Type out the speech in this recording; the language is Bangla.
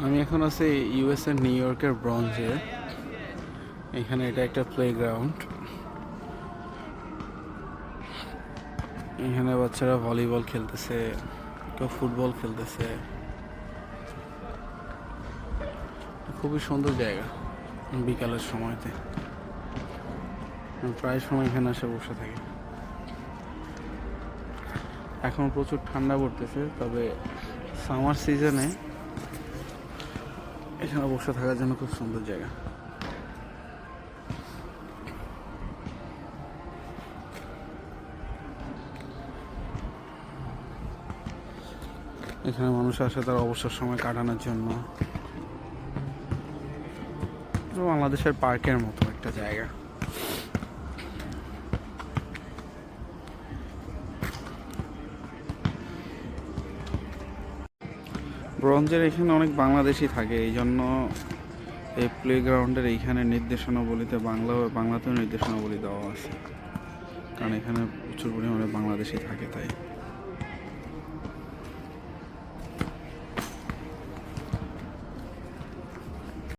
আমি এখন আছি ইউএসএ নিউ ইয়র্কের ব্রঞ্জে। এখানে এটা একটা প্লেগ্রাউন্ড। এখানে বাচ্চারা ভলিবল খেলতেছে, কেউ ফুটবল খেলতেছে। খুবই সুন্দর জায়গা বিকালের সময়তে। প্রায় সময় এখানে এসে বসে থাকি। এখন প্রচুর ঠান্ডা পড়তেছে, তবে সামার সিজনে এখানে বসে থাকার জন্য খুব সুন্দর জায়গা। এখানে মানুষ আসে তার অবসর সময় কাটানোর জন্য। বাংলাদেশের পার্কের মতো একটা জায়গা। ব্রঞ্জের এখানে অনেক বাংলাদেশি থাকে, এই জন্য এই প্লেগ্রাউন্ডের এইখানে নির্দেশনাবলীতে বাংলাতেও নির্দেশনাবলী দেওয়া আছে, কারণ এখানে প্রচুর পরিমাণে বাংলাদেশি থাকে তাই।